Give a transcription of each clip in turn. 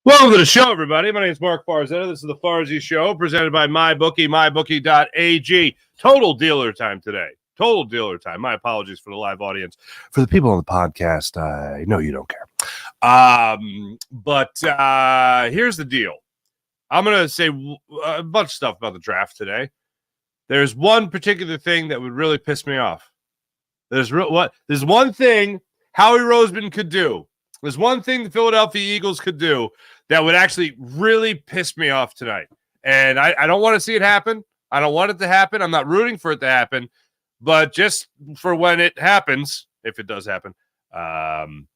Welcome to the show, everybody. My name is Mark Farzetta. This is the Farzy Show, presented by MyBookie, mybookie.ag. Total dealer time today. Total dealer time. My apologies for the live audience. For the people on the podcast, I know you don't care. But here's the deal. I'm going to say a bunch of stuff about the draft today. There's one particular thing that would really piss me off. There's one thing Howie Roseman could do. There's one thing the Philadelphia Eagles could do that would actually really piss me off tonight. And I don't want to see it happen. I don't want it to happen. I'm not rooting for it to happen. But just for when it happens, if it does happen, I'm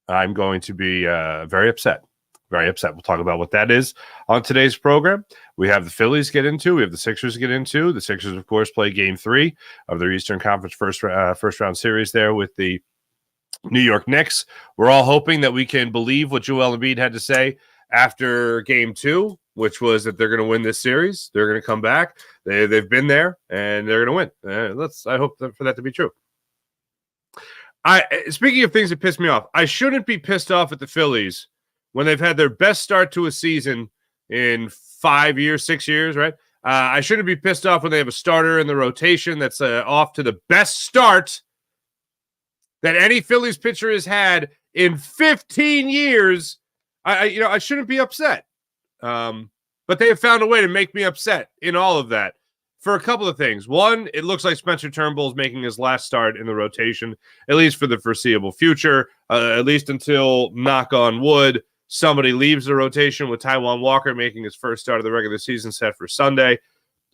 going to be very upset. Very upset. We'll talk about what that is on today's program. We have the Phillies get into. We have the Sixers get into. The Sixers, of course, play Game 3 of their Eastern Conference first round series there with the New York Knicks. We're all hoping that we can believe what Joel Embiid had to say after Game 2, which was that they're going to win this series. They're going to come back. They've been there, and they're going to win. I hope for that to be true. Speaking of things that piss me off, I shouldn't be pissed off at the Phillies when they've had their best start to a season in 5 years, 6 years, right? I shouldn't be pissed off when they have a starter in the rotation that's off to the best start that any Phillies pitcher has had in 15 years. I shouldn't be upset. But they have found a way to make me upset in all of that for a couple of things. One, it looks like Spencer Turnbull is making his last start in the rotation, at least for the foreseeable future, at least until, knock on wood, somebody leaves the rotation, with Taijuan Walker making his first start of the regular season set for Sunday.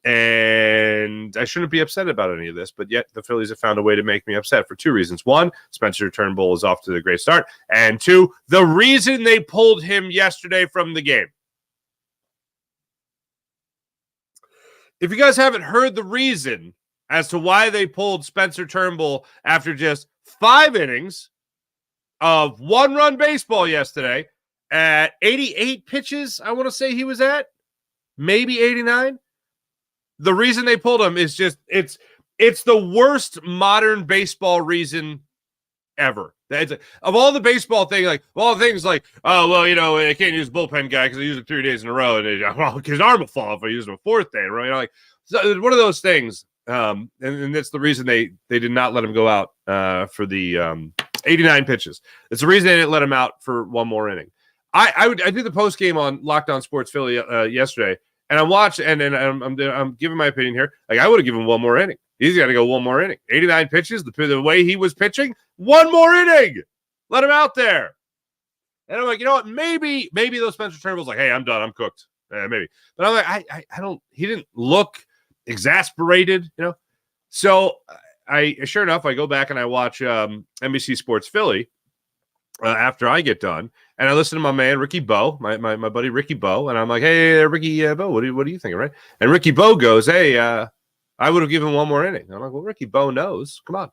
And I shouldn't be upset about any of this, but yet the Phillies have found a way to make me upset for two reasons. One, Spencer Turnbull is off to the great start. And two, the reason they pulled him yesterday from the game. If you guys haven't heard the reason as to why they pulled Spencer Turnbull after just 5 innings of one-run baseball yesterday at 88 pitches, I want to say he was at, maybe 89. The reason they pulled him is just it's the worst modern baseball reason ever. Of all the baseball thing, all the things like, oh, well, I can't use bullpen guy because I use it 3 days in a row, and his arm will fall off if I use him a 4th day, right? So it's one of those things, and that's the reason they did not let him go out for the 89 pitches. It's the reason they didn't let him out for one more inning. I did the post game on Locked On Sports Philly yesterday. And I watched, and I'm giving my opinion here. I would have given one more inning. He's got to go one more inning. 89 pitches, the way he was pitching, one more inning. Let him out there. And I'm like, you know what? Maybe those Spencer Turnbull's like, hey, I'm done. I'm cooked. Maybe. But I'm like, I don't. He didn't look exasperated, So sure enough, I go back and I watch NBC Sports Philly after I get done. And I listen to my man, Ricky Bo, my buddy Ricky Bo. And I'm like, hey, Ricky Bo, what are you thinking, right? And Ricky Bo goes, hey, I would have given one more inning. I'm like, well, Ricky Bo knows. Come on.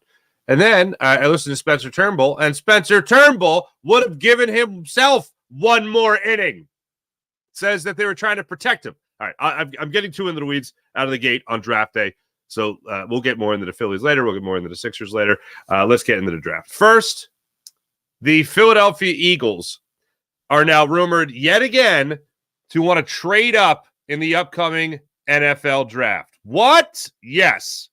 And then I listened to Spencer Turnbull, and Spencer Turnbull would have given himself one more inning. Says that they were trying to protect him. All right, I'm getting too into the weeds out of the gate on draft day. So we'll get more into the Phillies later. We'll get more into the Sixers later. Let's get into the draft. First, the Philadelphia Eagles are now rumored yet again to want to trade up in the upcoming NFL draft. What? Yes.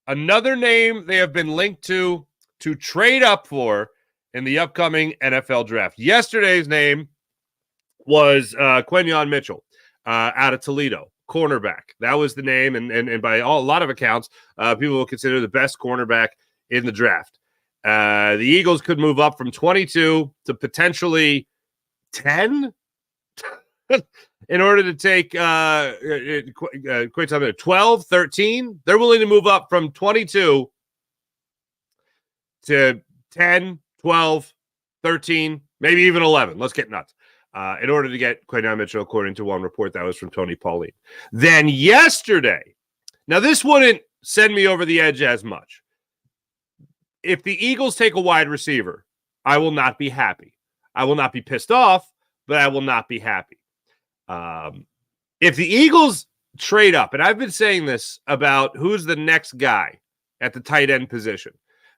Another name they have been linked to trade up for in the upcoming NFL draft. Yesterday's name was Quinyon Mitchell out of Toledo, cornerback. That was the name, and by a lot of accounts, people will consider the best cornerback in the draft. The Eagles could move up from 22 to potentially 10 in order to take 12, 13. They're willing to move up from 22 to 10, 12, 13, maybe even 11. Let's get nuts. In order to get Quinyon Mitchell, according to one report that was from Tony Pauline. Then yesterday, now this wouldn't send me over the edge as much. If the Eagles take a wide receiver, I will not be happy. I will not be pissed off, but I will not be happy. If the Eagles trade up, and I've been saying this about who's the next guy at the tight end position,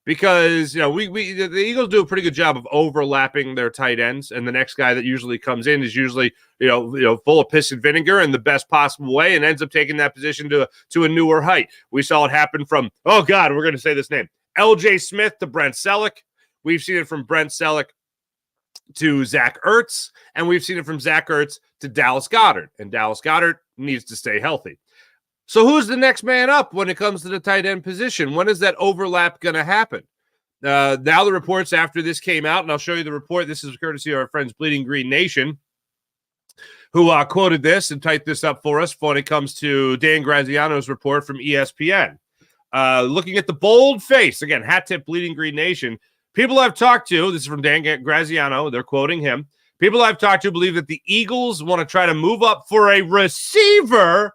because the Eagles do a pretty good job of overlapping their tight ends, and the next guy that usually comes in is usually full of piss and vinegar in the best possible way, and ends up taking that position to a newer height. We saw it happen from we're going to say this name, L.J. Smith to Brent Selleck. We've seen it from Brent Selleck to Zach Ertz, and we've seen it from Zach Ertz to Dallas Goedert, and Dallas Goedert needs to stay healthy. So who's the next man up when it comes to the tight end position? When is that overlap going to happen? Now the reports after this came out, and I'll show you the report. This is courtesy of our friends Bleeding Green Nation, who quoted this and typed this up for us when it comes to Dan Graziano's report from ESPN. Looking at the bold face, again, hat tip Bleeding Green Nation, people I've talked to, this is from Dan Graziano, they're quoting him, people I've talked to believe that the Eagles want to try to move up for a receiver.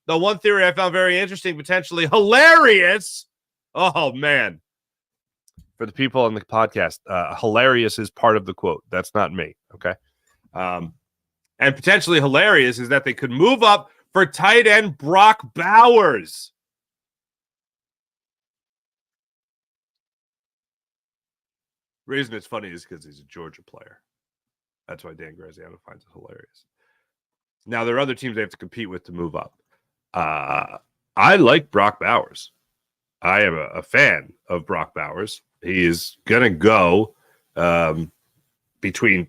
The one theory I found very interesting, potentially hilarious. Oh, man. For the people on the podcast, hilarious is part of the quote. That's not me, okay? And potentially hilarious is that they could move up for tight end Brock Bowers. The reason it's funny is because he's a Georgia player. That's why Dan Graziano finds it hilarious. Now, there are other teams they have to compete with to move up. I like Brock Bowers. I am a fan of Brock Bowers. He is going to go between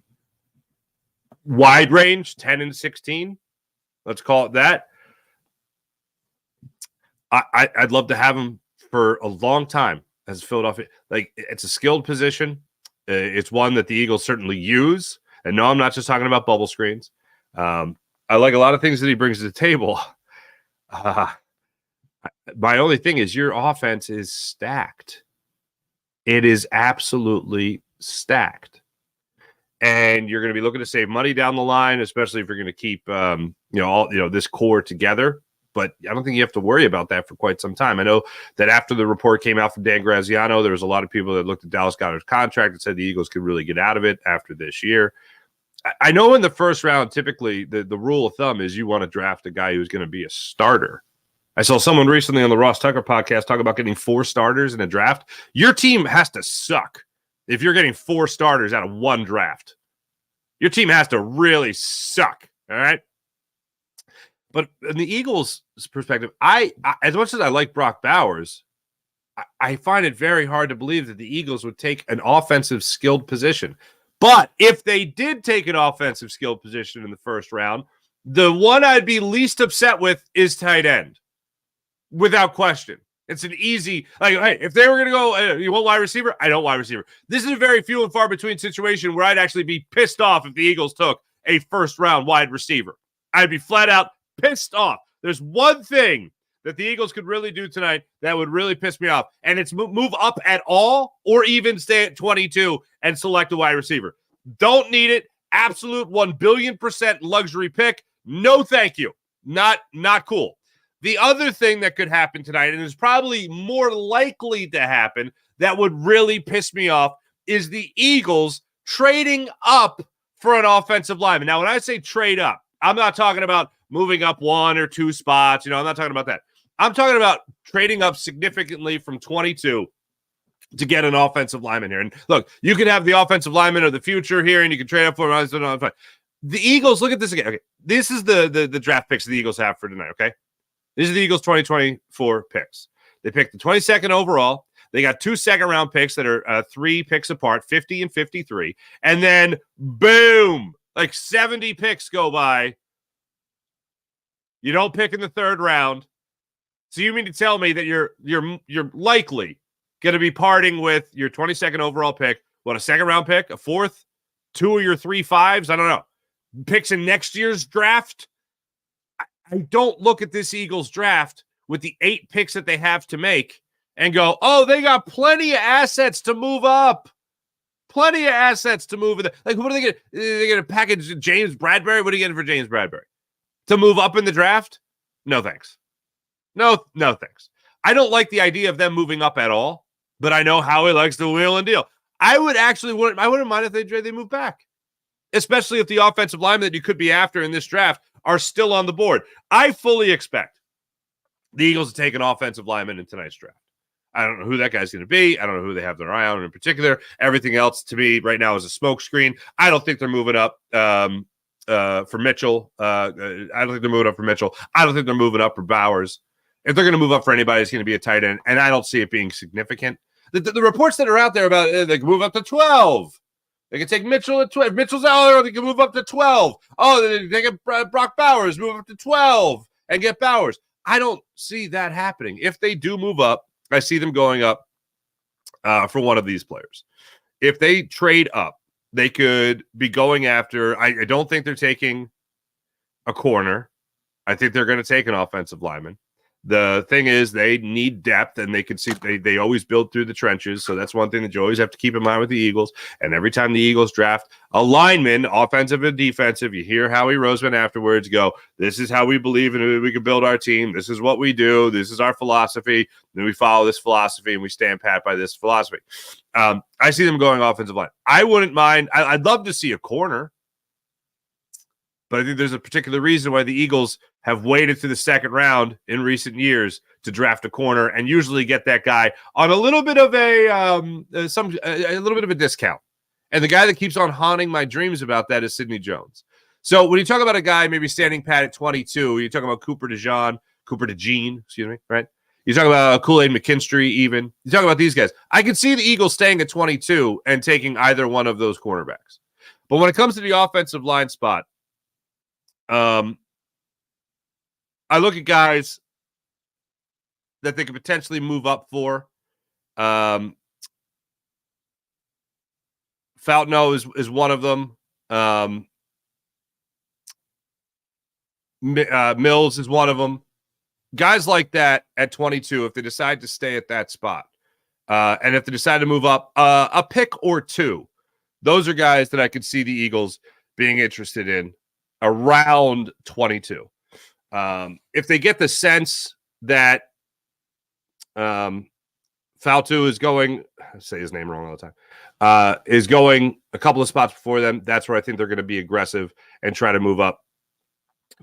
wide range, 10 and 16. Let's call it that. I'd love to have him for a long time as Philadelphia. Like, it's a skilled position. It's one that the Eagles certainly use. And no, I'm not just talking about bubble screens. I like a lot of things that he brings to the table. My only thing is your offense is stacked. It is absolutely stacked. And you're going to be looking to save money down the line, especially if you're going to keep this core together. But I don't think you have to worry about that for quite some time. I know that after the report came out from Dan Graziano, there was a lot of people that looked at Dallas Goedert's contract and said the Eagles could really get out of it after this year. I know in the first round, typically the rule of thumb is you want to draft a guy who's going to be a starter. I saw someone recently on the Ross Tucker podcast talk about getting 4 starters in a draft. Your team has to suck if you're getting 4 starters out of one draft. Your team has to really suck, all right? But in the Eagles' perspective, I as much as I like Brock Bowers, I find it very hard to believe that the Eagles would take an offensive skilled position. But if they did take an offensive skilled position in the first round, the one I'd be least upset with is tight end, without question. It's an easy, hey, if they were going to go, you want wide receiver? I don't wide receiver. This is a very few and far between situation where I'd actually be pissed off if the Eagles took a first round wide receiver. I'd be flat out pissed off. There's one thing that the Eagles could really do tonight that would really piss me off, and it's move up at all or even stay at 22 and select a wide receiver. Don't need it. Absolute 1,000,000,000% luxury pick. No, thank you. Not cool. The other thing that could happen tonight, and is probably more likely to happen, that would really piss me off, is the Eagles trading up for an offensive lineman. Now, when I say trade up, I'm not talking about moving up 1 or 2 spots. I'm not talking about that. I'm talking about trading up significantly from 22 to get an offensive lineman here. And look, you could have the offensive lineman of the future here, and you can trade up for him. The Eagles, look at this again. Okay, this is the draft picks the Eagles have for tonight, okay? These are the Eagles' 2024 picks. They picked the 22nd overall. They got 2 second-round picks that are 3 picks apart, 50 and 53. And then, boom, like 70 picks go by. You don't pick in the 3rd round. So you mean to tell me that you're likely going to be parting with your 22nd overall pick, what, a 2nd-round pick, a 4th, 2 of your 3 5s? I don't know. Picks in next year's draft? I don't look at this Eagles draft with the 8 picks that they have to make and go, oh, they got plenty of assets to move up. Plenty of assets to move. Like, what are they going to? They're going to package James Bradbury? What are you getting for James Bradbury? To move up in the draft? No, thanks. No, thanks. I don't like the idea of them moving up at all, but I know Howie likes to wheel and deal. I wouldn't mind if they move back, especially if the offensive linemen that you could be after in this draft are still on the board. I fully expect the Eagles to take an offensive lineman in tonight's draft. I don't know who that guy's going to be. I don't know who they have their eye on in particular. Everything else to me right now is a smokescreen. I don't think they're moving up for Mitchell. I don't think they're moving up for Mitchell. I don't think they're moving up for Bowers. If they're going to move up for anybody, it's going to be a tight end, and I don't see it being significant. The reports that are out there about they can move up to 12. They can take Mitchell at 12. If Mitchell's out there, they can move up to 12. Oh, they get Brock Bowers, move up to 12 and get Bowers. I don't see that happening. If they do move up, I see them going up for one of these players. If they trade up, they could be going after. I don't think they're taking a corner. I think they're going to take an offensive lineman. The thing is, they need depth, and they can see they always build through the trenches. So that's one thing that you always have to keep in mind with the Eagles. And every time the Eagles draft a lineman, offensive and defensive, you hear Howie Roseman afterwards go, "This is how we believe in we can build our team. This is what we do. This is our philosophy. And we follow this philosophy, and we stand pat by this philosophy." I see them going offensive line. I wouldn't mind. I'd love to see a corner. But I think there's a particular reason why the Eagles have waited to the second round in recent years to draft a corner and usually get that guy on a little bit of a little bit of a discount. And the guy that keeps on haunting my dreams about that is Sidney Jones. So when you talk about a guy maybe standing pat at 22, you're talking about Cooper DeJean, excuse me, right? You talk about Kool-Aid McKinstry even. You talk about these guys. I could see the Eagles staying at 22 and taking either one of those cornerbacks. But when it comes to the offensive line spot, I look at guys that they could potentially move up for. Fountaino is one of them. Mills is one of them. Guys like that at 22, if they decide to stay at that spot, and if they decide to move up a pick or two, those are guys that I could see the Eagles being interested in around 22. If they get the sense that Fountaino is going, I say his name wrong all the time, is going a couple of spots before them, that's where I think they're going to be aggressive and try to move up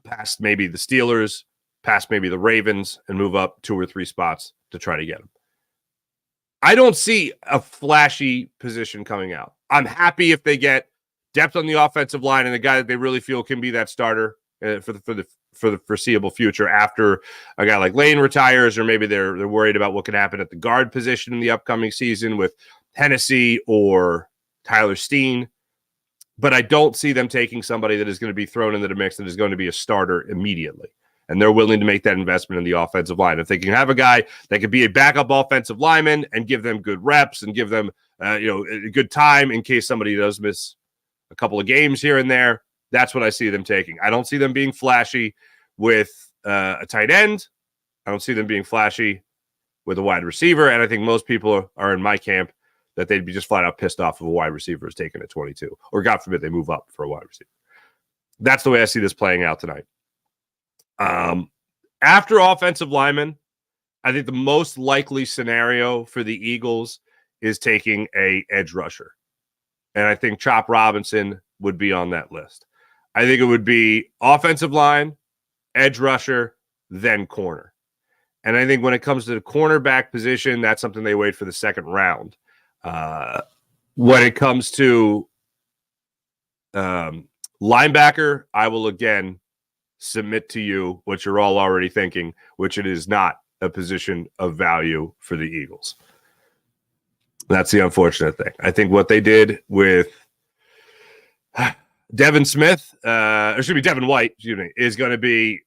past maybe the Steelers, past maybe the Ravens, and move up 2 or 3 spots to try to get them. I don't see a flashy position coming out. I'm happy if they get depth on the offensive line and a guy that they really feel can be that starter for the foreseeable future after a guy like Lane retires, or maybe they're worried about what could happen at the guard position in the upcoming season with Hennessy or Tyler Steen. But I don't see them taking somebody that is going to be thrown into the mix that is going to be a starter immediately. And they're willing to make that investment in the offensive line. If they can have a guy that could be a backup offensive lineman and give them good reps and give them a good time in case somebody does miss a couple of games here and there, that's what I see them taking. I don't see them being flashy with a tight end. I don't see them being flashy with a wide receiver. And I think most people are in my camp that they'd be just flat out pissed off if a wide receiver is taken at 22, or God forbid they move up for a wide receiver. That's the way I see this playing out tonight. After offensive linemen, I think the most likely scenario for the Eagles is taking a edge rusher. And I think Chop Robinson would be on that list. I think it would be offensive line, edge rusher, then corner. And I think when it comes to the cornerback position, that's something they wait for the second round. When it comes to linebacker, I will again submit to you what you're all already thinking, which it is not a position of value for the Eagles. That's the unfortunate thing. I think what they did with Devin White, is going to be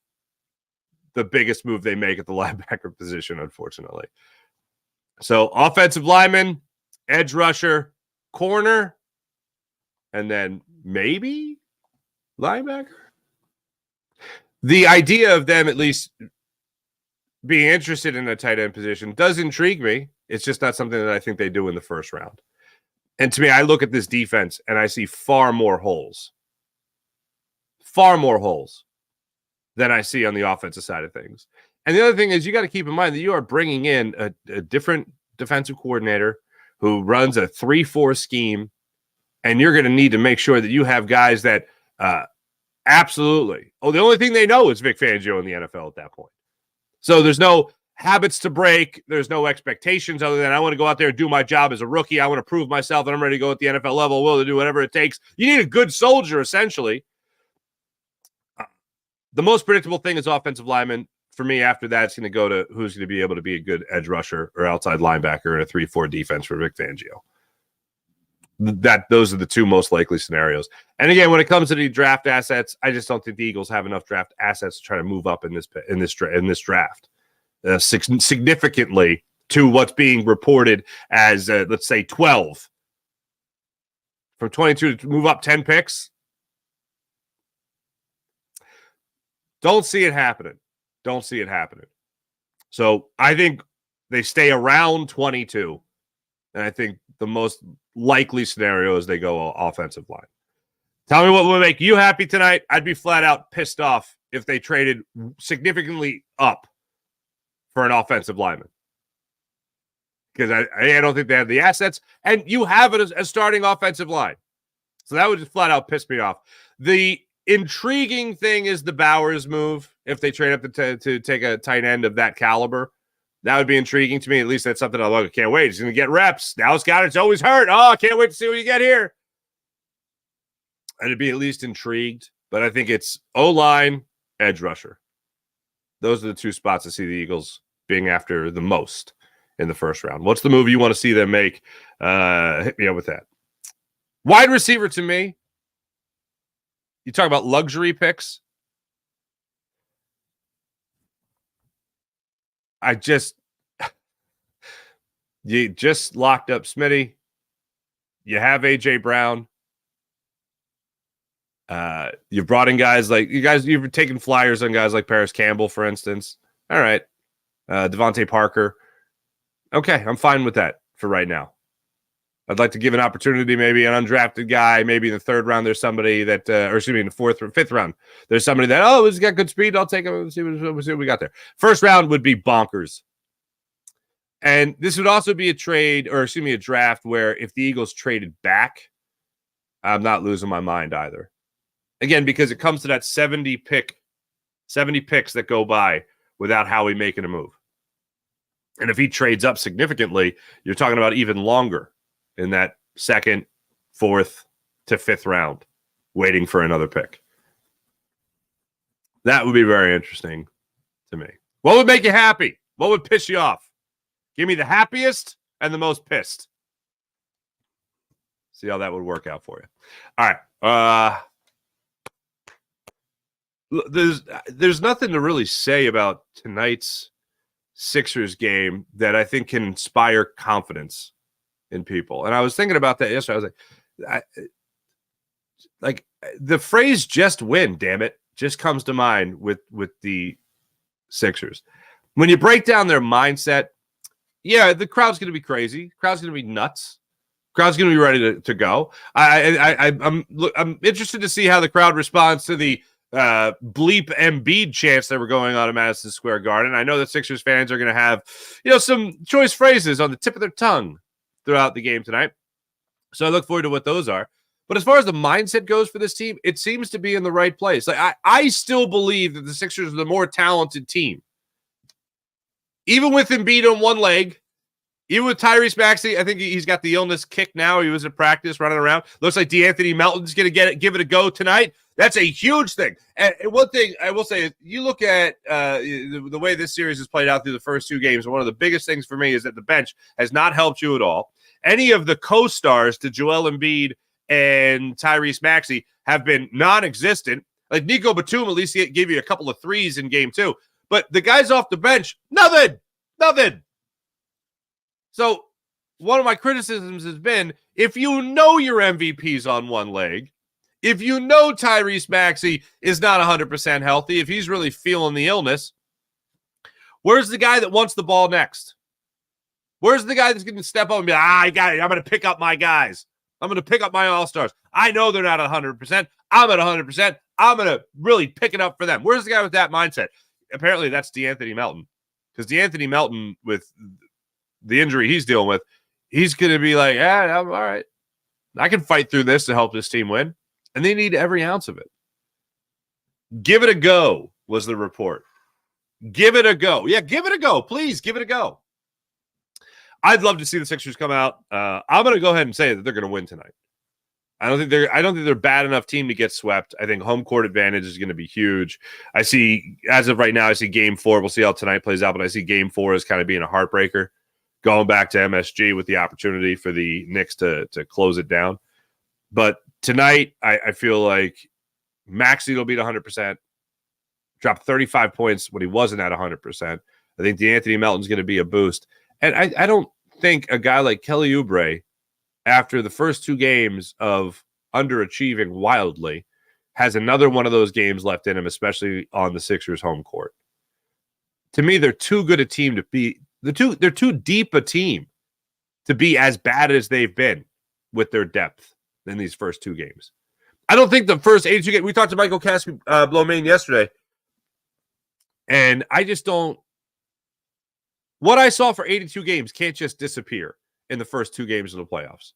the biggest move they make at the linebacker position, unfortunately. So offensive lineman, edge rusher, corner, and then maybe linebacker. The idea of them at least being interested in a tight end position does intrigue me. It's just not something that I think they do in the first round. And to me, I look at this defense and I see far more holes than I see on the offensive side of things. And the other thing is you got to keep in mind that you are bringing in a different defensive coordinator who runs a 3-4 scheme, and you're going to need to make sure that you have guys that absolutely. The only thing they know is Vic Fangio in the NFL at that point. So there's no habits to break. There's no expectations other than I want to go out there and do my job as a rookie. I want to prove myself that I'm ready to go at the NFL level, willing to do whatever it takes. You need a good soldier, essentially. The most predictable thing is offensive lineman. For me, after that, it's going to go to who's going to be able to be a good edge rusher or outside linebacker in a 3-4 defense for Vic Fangio. Those are the two most likely scenarios. And again, when it comes to the draft assets, I just don't think the Eagles have enough draft assets to try to move up in this draft significantly to what's being reported as let's say 12 from 22 to move up 10 picks. Don't see it happening. Don't see it happening. So I think they stay around 22. And I think the most likely scenario is they go offensive line. Tell me what would make you happy tonight. I'd be flat out pissed off if they traded significantly up for an offensive lineman. Because I don't think they have the assets. And you have it as a starting offensive line. So that would just flat out piss me off. The intriguing thing is the Bowers move. If they trade up to take a tight end of that caliber, that would be intriguing to me. At least that's something I love. I can't wait. He's going to get reps. Now Scott's always hurt. Oh, I can't wait to see what you get here. I'd be at least intrigued. But I think it's O-line, edge rusher. Those are the two spots I see the Eagles being after the most in the first round. What's the move you want to see them make? Hit me up with that. Wide receiver to me. You talk about luxury picks. You just locked up Smitty. You have AJ Brown. You've brought in guys like you've taken flyers on guys like Paris Campbell, for instance. All right. Devontae Parker. Okay, I'm fine with that for right now. I'd like to give an opportunity, maybe an undrafted guy, maybe in the third round there's somebody that, or excuse me, in the fourth or fifth round, there's somebody that, he's got good speed. I'll take him and see what we got there. First round would be bonkers. And this would also be a draft where if the Eagles traded back, I'm not losing my mind either. Again, because it comes to that 70 picks that go by without Howie making a move. And if he trades up significantly, you're talking about even longer in that second, fourth to fifth round, waiting for another pick. That would be very interesting to me. What would make you happy? What would piss you off? Give me the happiest and the most pissed. See how that would work out for you. All right. There's nothing to really say about tonight's Sixers game that I think can inspire confidence in people. And I was thinking about that yesterday. I was like the phrase "just win," damn it, just comes to mind with the Sixers. When you break down their mindset, yeah, the crowd's going to be crazy. The crowd's going to be nuts. The crowd's going to be ready to go. I'm interested to see how the crowd responds to the bleep Embiid chants that were going on in Madison Square Garden. I know that Sixers fans are going to have, some choice phrases on the tip of their tongue throughout the game tonight. So I look forward to what those are. But as far as the mindset goes for this team, it seems to be in the right place. Like I still believe that the Sixers are the more talented team. Even with Embiid on one leg, even with Tyrese Maxey, I think he's got the illness kick now. He was at practice running around. Looks like DeAnthony Melton's going to give it a go tonight. That's a huge thing. And one thing I will say is you look at the way this series has played out through the first two games, and one of the biggest things for me is that the bench has not helped you at all. Any of the co-stars to Joel Embiid and Tyrese Maxey have been non-existent. Like Nico Batum, at least he gave you a couple of threes in game two. But the guys off the bench, nothing. So one of my criticisms has been, if you know your MVP's on one leg, if you know Tyrese Maxey is not 100% healthy, if he's really feeling the illness, where's the guy that wants the ball next? Where's the guy that's going to step up and be like, I got it. I'm going to pick up my guys. I'm going to pick up my all-stars. I know they're not 100%. I'm at 100%. I'm going to really pick it up for them. Where's the guy with that mindset? Apparently that's DeAnthony Melton. Because DeAnthony Melton, with the injury he's dealing with, he's going to be like, I'm all right. I can fight through this to help this team win. And they need every ounce of it. Give it a go, was the report. Give it a go. Yeah, give it a go. Please give it a go. I'd love to see the Sixers come out. I'm going to go ahead and say that they're going to win tonight. I don't think they're a bad enough team to get swept. I think home court advantage is going to be huge. I see, as of right now, I see game 4. We'll see how tonight plays out, but I see game 4 as kind of being a heartbreaker, going back to MSG with the opportunity for the Knicks to close it down. But tonight, I feel like Maxey will beat 100%, drop 35 points when he wasn't at 100%. I think DeAnthony Melton's going to be a boost. And I don't think a guy like Kelly Oubre, after the first 2 games of underachieving wildly, has another one of those games left in him, especially on the Sixers' home court. To me, they're too good a team to be – they're too deep a team to be as bad as they've been with their depth in these first 2 games. I don't think the first 82 games – we talked to Michael Caspi-Blomain yesterday, and I just don't – what I saw for 82 games can't just disappear in the first 2 games of the playoffs.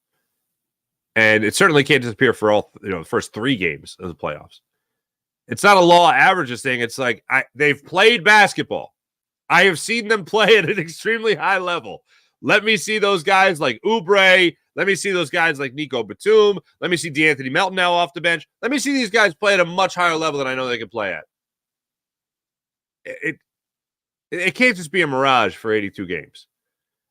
And it certainly can't disappear for all, the first 3 games of the playoffs. It's not a law of averages thing. It's like they've played basketball. I have seen them play at an extremely high level. Let me see those guys like Oubre. Let me see those guys like Nico Batum. Let me see DeAnthony Melton now off the bench. Let me see these guys play at a much higher level than I know they can play at. It can't just be a mirage for 82 games.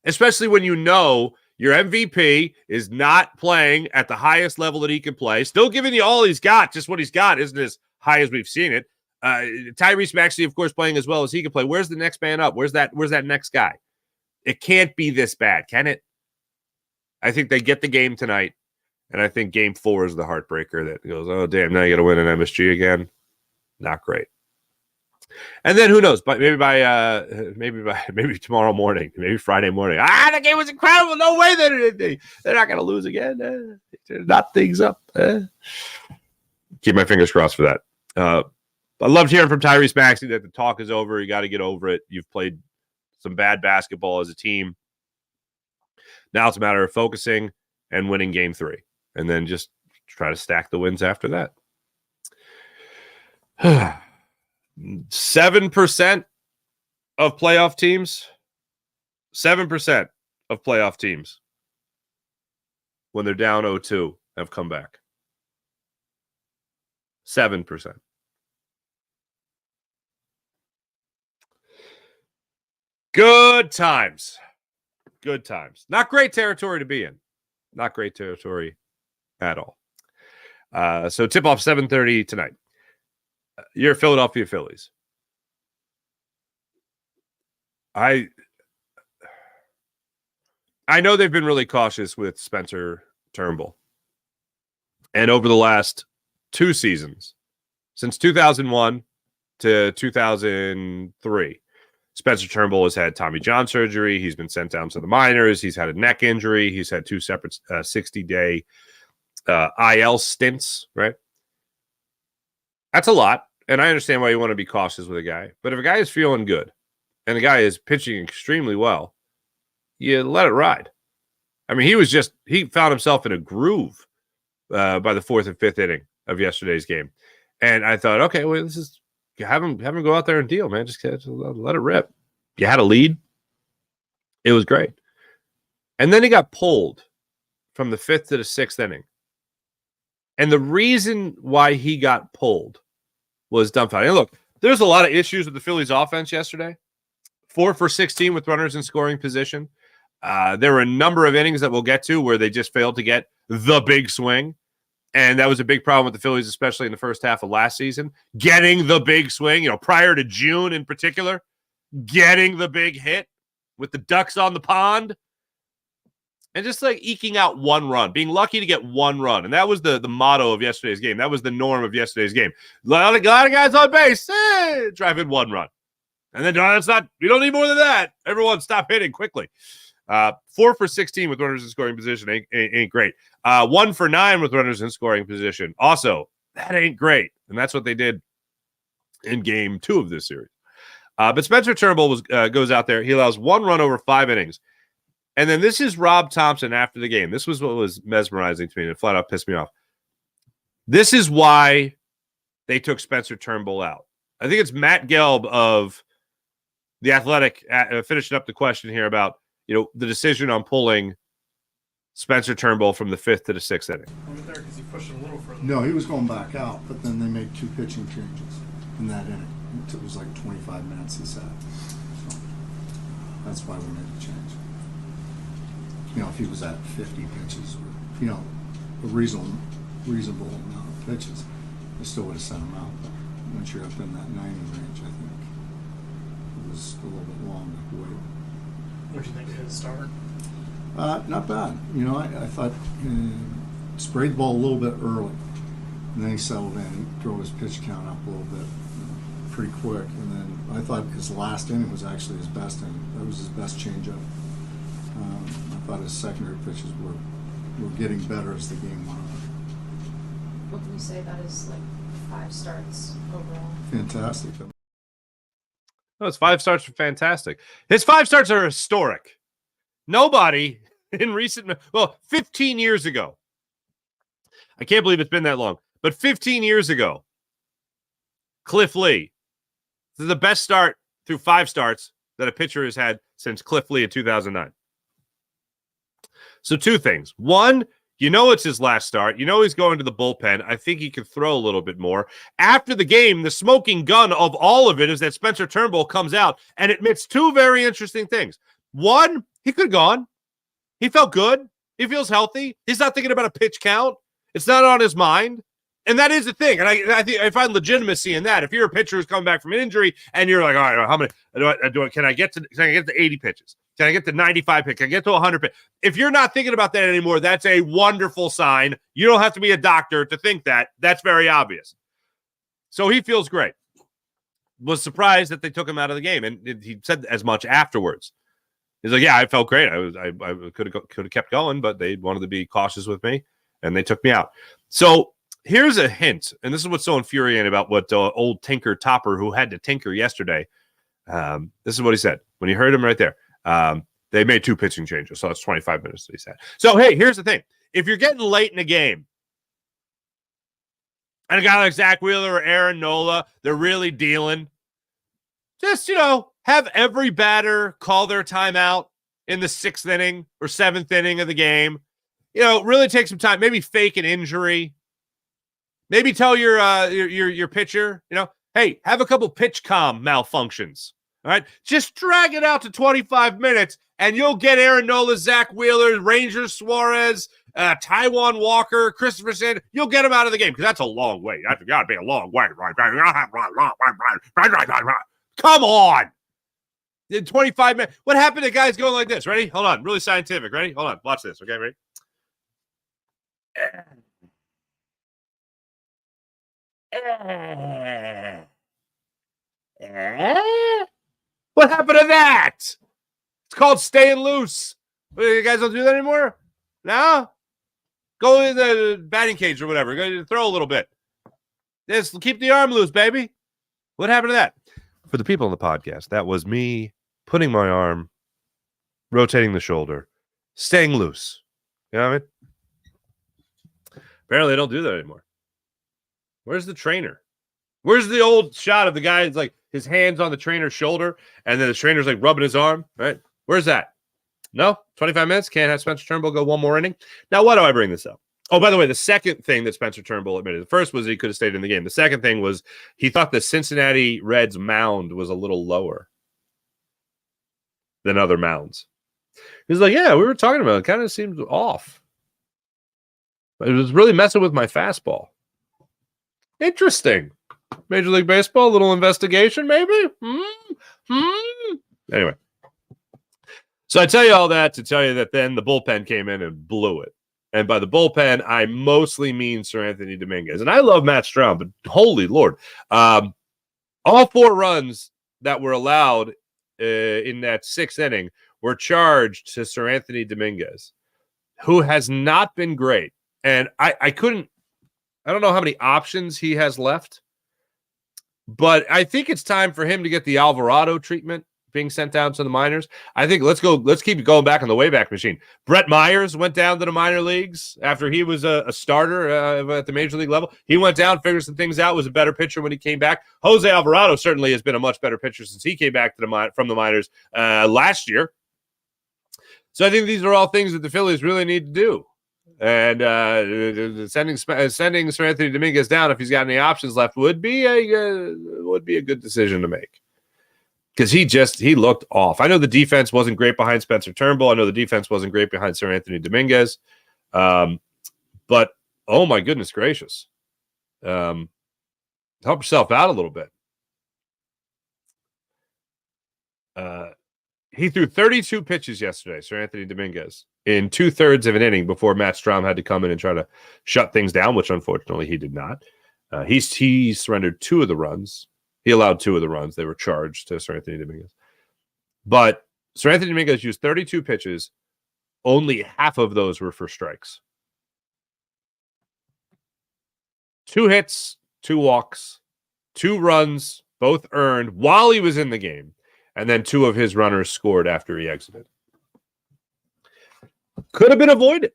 Especially when you know your MVP is not playing at the highest level that he can play. Still giving you all he's got. Just what he's got isn't as high as we've seen it. Tyrese Maxey, of course, playing as well as he can play. Where's the next man up? Where's that next guy? It can't be this bad, can it? I think they get the game tonight, and I think game 4 is the heartbreaker that goes, oh, damn, now you got to win an MSG again. Not great. And then who knows? But maybe tomorrow morning, maybe Friday morning. The game was incredible. No way they're not going to lose again. They're not things up. Keep my fingers crossed for that. I loved hearing from Tyrese Maxey that the talk is over. You got to get over it. You've played some bad basketball as a team. Now it's a matter of focusing and winning game 3, and then just try to stack the wins after that. 7% of playoff teams, 7% of playoff teams, when they're down 0-2, have come back. 7%. Good times. Good times. Not great territory to be in. Not great territory at all. So tip-off 7:30 tonight. Your Philadelphia Phillies. I know they've been really cautious with Spencer Turnbull. And over the last 2 seasons, since 2001 to 2003, Spencer Turnbull has had Tommy John surgery. He's been sent down to the minors. He's had a neck injury. He's had 2 separate 60-day IL stints, right? That's a lot. And I understand why you want to be cautious with a guy. But if a guy is feeling good and a guy is pitching extremely well, you let it ride. I mean, he found himself in a groove by the 4th and 5th inning of yesterday's game. And I thought, okay, well, this is have him go out there and deal, man. Just let it rip. You had a lead. It was great. And then he got pulled from the 5th to the 6th inning. And the reason why he got pulled was dumbfounding. And look, there's a lot of issues with the Phillies offense yesterday. 4 for 16 with runners in scoring position. There were a number of innings that we'll get to where they just failed to get the big swing. And that was a big problem with the Phillies, especially in the first half of last season. Getting the big swing, prior to June in particular, getting the big hit with the ducks on the pond. And just like eking out 1 run, being lucky to get 1 run. And that was the motto of yesterday's game. That was the norm of yesterday's game. A lot of guys on base, drive in 1 run. And then we don't need more than that. Everyone stop hitting quickly. 4 for 16 with runners in scoring position ain't great. 1 for 9 with runners in scoring position. Also, that ain't great. And that's what they did in game 2 of this series. But Spencer Turnbull goes out there. He allows 1 run over 5 innings. And then this is Rob Thomson after the game. This was what was mesmerizing to me, and it flat out pissed me off. This is why they took Spencer Turnbull out. I think it's Matt Gelb of The Athletic finishing up the question here about, the decision on pulling Spencer Turnbull from the 5th to the 6th inning. There because he pushed it a little further. No, he was going back out, but then they made 2 pitching changes in that inning. It was like 25 minutes, he said. So that's why we made the change. If he was at 50 pitches, or, a reasonable amount of pitches, they still would have sent him out. But once you're up in that 90 range, I think it was a little bit long to wait. What do you think of his start? Not bad. I thought sprayed the ball a little bit early, and then he settled in. He drove his pitch count up a little bit, pretty quick. And then I thought his last inning was actually his best inning. That was his best changeup. I thought his secondary pitches were getting better as the game went on. What can you say about his 5 starts overall? Fantastic. His 5 starts are fantastic. His 5 starts are historic. Nobody in 15 years ago. I can't believe it's been that long. But 15 years ago, Cliff Lee. This is the best start through 5 starts that a pitcher has had since Cliff Lee in 2009. So 2 things. One, it's his last start. He's going to the bullpen. I think he could throw a little bit more. After the game, the smoking gun of all of it is that Spencer Turnbull comes out and admits 2 very interesting things. One, he could have gone. He felt good. He feels healthy. He's not thinking about a pitch count. It's not on his mind. And that is the thing. And I think I find legitimacy in that. If you're a pitcher who's coming back from an injury and you're like, all right, how many can I get to 80 pitches? Can I get to 95 pitches? Can I get to 100 pitches? If you're not thinking about that anymore, that's a wonderful sign. You don't have to be a doctor to think that. That's very obvious. So he feels great. Was surprised that they took him out of the game. And he said as much afterwards. He's like, yeah, I felt great. I could have kept going, but they wanted to be cautious with me, and they took me out. So here's a hint, and this is what's so infuriating about what old Tinker Topper, who had to tinker yesterday, this is what he said. When you heard him right there, they made 2 pitching changes, so that's 25 minutes, he said. So, hey, here's the thing. If you're getting late in a game, and a guy like Zach Wheeler or Aaron Nola, they're really dealing, just, have every batter call their timeout in the 6th inning or 7th inning of the game. Really take some time. Maybe fake an injury. Maybe tell your pitcher, hey, have a couple pitch comm malfunctions. All right, just drag it out to 25 minutes, and you'll get Aaron Nola, Zach Wheeler, Ranger Suarez, Taiwan Walker, Christopher Sand. You'll get them out of the game because that's a long way. That's got to be a long way. Come on. In 25 minutes. What happened to guys going like this? Ready? Hold on. Really scientific. Ready? Hold on. Watch this. Okay, ready? What happened to that? It's called staying loose. You guys don't do that anymore? No? Go in the batting cage or whatever. Go throw a little bit. Just keep the arm loose, baby. What happened to that? For the people on the podcast, that was me putting my arm, rotating the shoulder, staying loose. You know what I mean? Apparently, they don't do that anymore. Where's the trainer? Where's the old shot of the guy? It's like his hands on the trainer's shoulder, and then the trainer's like rubbing his arm. Right? Where's that? No? 25 minutes? Can't have Spencer Turnbull go 1 more inning? Now, why do I bring this up? Oh, by the way, the second thing that Spencer Turnbull admitted, the first was he could have stayed in the game. The second thing was he thought the Cincinnati Reds mound was a little lower than other mounds. He was like, yeah, we were talking about it. It kind of seemed off. It was really messing with my fastball. Interesting. Major League Baseball, a little investigation, maybe? Anyway. So I tell you all that to tell you that then the bullpen came in and blew it. And by the bullpen, I mostly mean SerAnthony Dominguez. And I love Matt Strahm, but holy Lord. All 4 runs that were allowed in that 6th inning were charged to SerAnthony Dominguez, who has not been great. And I don't know how many options he has left, but I think it's time for him to get the Alvarado treatment being sent down to the minors. I think let's keep going back on the Wayback Machine. Brett Myers went down to the minor leagues after he was a starter at the major league level. He went down, figured some things out, was a better pitcher when he came back. Jose Alvarado certainly has been a much better pitcher since he came back from the minors last year. So I think these are all things that the Phillies really need to do. And sending SerAnthony Dominguez down, if he's got any options left, would be a good decision to make, because he looked off. I know the defense wasn't great behind Spencer Turnbull. I know the defense wasn't great behind SerAnthony Dominguez, but oh my goodness gracious, help yourself out a little bit. He threw 32 pitches yesterday, SerAnthony Dominguez, in 2/3 of an inning before Matt Strahm had to come in and try to shut things down, which unfortunately he did not. He surrendered 2 of the runs. He allowed 2 of the runs. They were charged to SerAnthony Dominguez. But SerAnthony Dominguez used 32 pitches. Only half of those were for strikes. 2 hits, 2 walks, 2 runs, both earned while he was in the game. And then 2 of his runners scored after he exited. Could have been avoided.